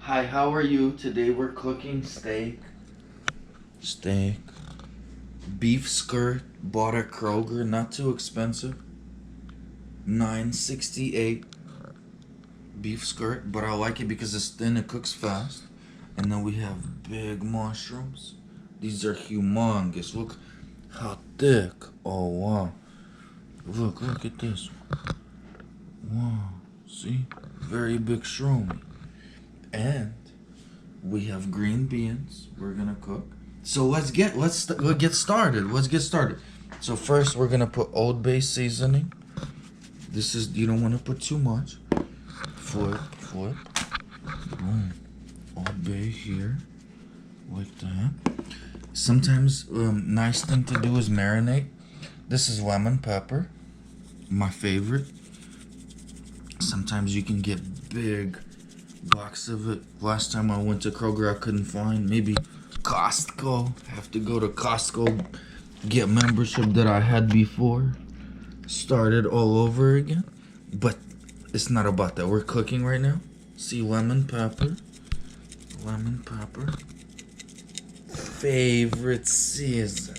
Hi, how are you? Today we're cooking steak. Steak. Beef skirt. Bought at Kroger. Not too expensive. $9.68 beef skirt, but I like it because it's thin, it cooks fast. And then we have big mushrooms. These are humongous. Look how thick. Oh wow. Look at this. Wow. See? Very big shroomy. And we have green beans we're gonna cook. So let's get started. Let's get started. So first we're gonna put Old Bay seasoning. This is, you don't want to put too much. Flip. Boom. Old Bay here, like that. Sometimes nice thing to do is marinate. This is lemon pepper, my favorite. Sometimes you can get big box of it. Last time I went to Kroger, I couldn't find. Maybe Costco. I have to go to Costco, get membership that I had before. Started all over again. But it's not about that. We're cooking right now. See, lemon pepper. Lemon pepper. Favorite season.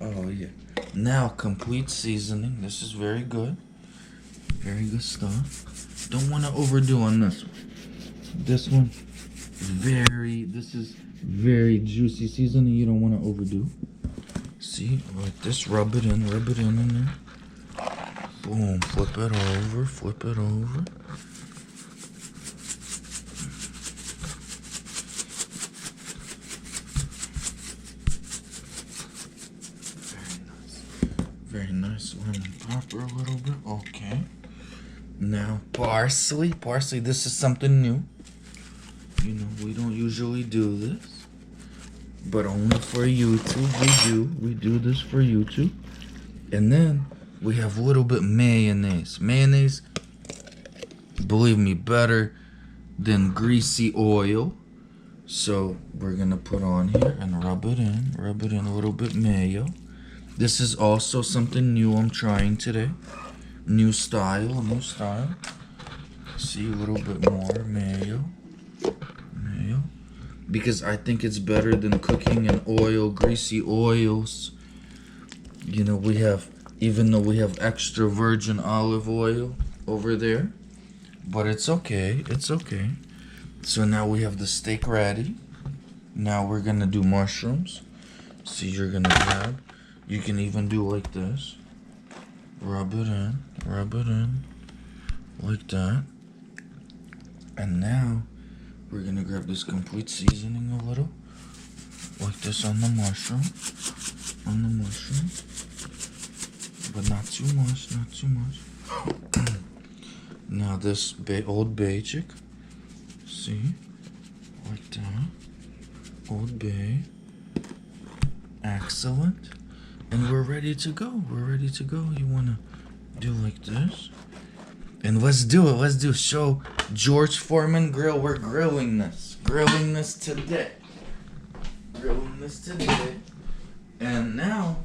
Oh, yeah. Now, complete seasoning. This is very good. Very good stuff. Don't want to overdo on this one. This one, this is very juicy seasoning. You don't want to overdo. See, like this, rub it in there. Boom, flip it over. Very nice lemon pepper a little bit. Okay. Now, parsley. Parsley, this is something new. You know, we don't usually do this. But only for YouTube, we do this for YouTube. And then we have a little bit mayonnaise. Mayonnaise, believe me, better than greasy oil. So we're gonna put on here and rub it in a little bit mayo. This is also something new I'm trying today. New style. See, a little bit more mayo. Because I think it's better than cooking in oil, greasy oils. You know, even though we have extra virgin olive oil over there, but it's okay. So now we have the steak ready. Now we're gonna do mushrooms. See, you're gonna grab. You can even do like this. Rub it in, like that. And now we're gonna grab this complete seasoning a little, like this on the mushroom, but not too much. Now this Old Bay chick, see, like that, Old Bay, excellent, and we're ready to go. You wanna do like this, and let's do it. Show George Foreman grill. We're grilling this today. And now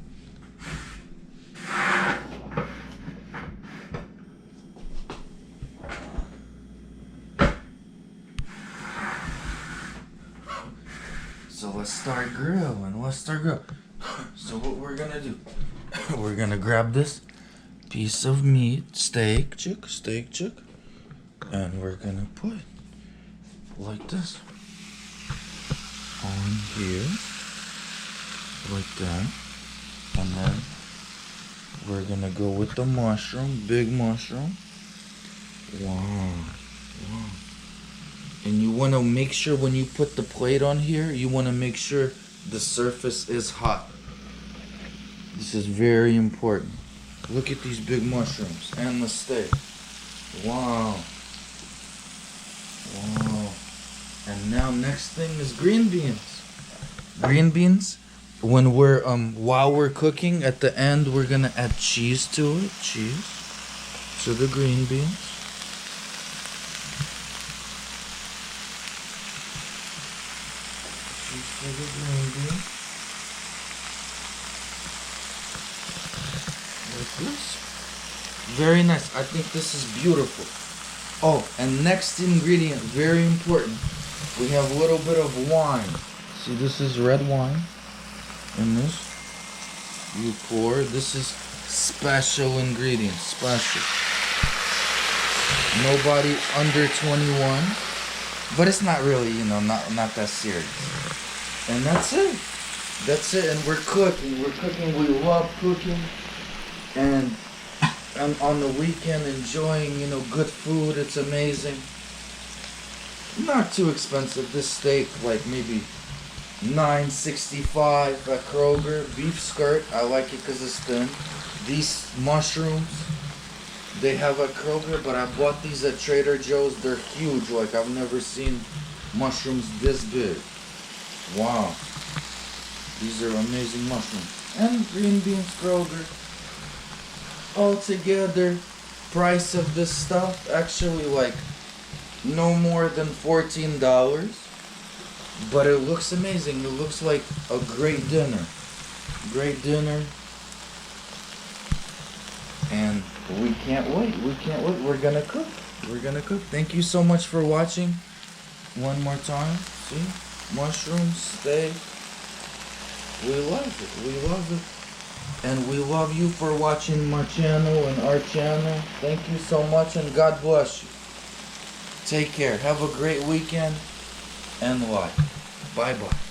so let's start grilling. So what we're gonna do, we're gonna grab this piece of meat, steak chick, and we're gonna put like this on here, like that, and then we're gonna go with the mushroom, big mushroom. Wow. And you want to make sure when you put the plate on here, you want to make sure the surface is hot. This is very important. Look at these big mushrooms and the steak. Wow. And now next thing is green beans. When we're while we're cooking, at the end we're gonna add cheese to it. Cheese to the green beans. Like this. Very nice. I think this is beautiful. Oh, and next ingredient, very important. We have a little bit of wine. See, this is red wine. And this, you pour. This is special ingredient. Special. Nobody under 21. But it's not really, not that serious. And that's it. That's it. And we're cooking. We're cooking. We love cooking. And on the weekend, enjoying, good food. It's amazing. Not too expensive. This steak, like maybe $9.65 at Kroger. Beef skirt. I like it because it's thin. These mushrooms, they have at Kroger, but I bought these at Trader Joe's. They're huge. Like, I've never seen mushrooms this big. Wow. These are amazing mushrooms. And green beans, Kroger. All together, price of this stuff, actually like no more than $14. But it looks amazing. It looks like a great dinner. Great dinner. And we can't wait. We can't wait. We're gonna cook. We're gonna cook. Thank you so much for watching. One more time. See? Mushroom steak. We love it. We love it. And we love you for watching my channel and our channel. Thank you so much and God bless you. Take care. Have a great weekend and life. Bye-bye.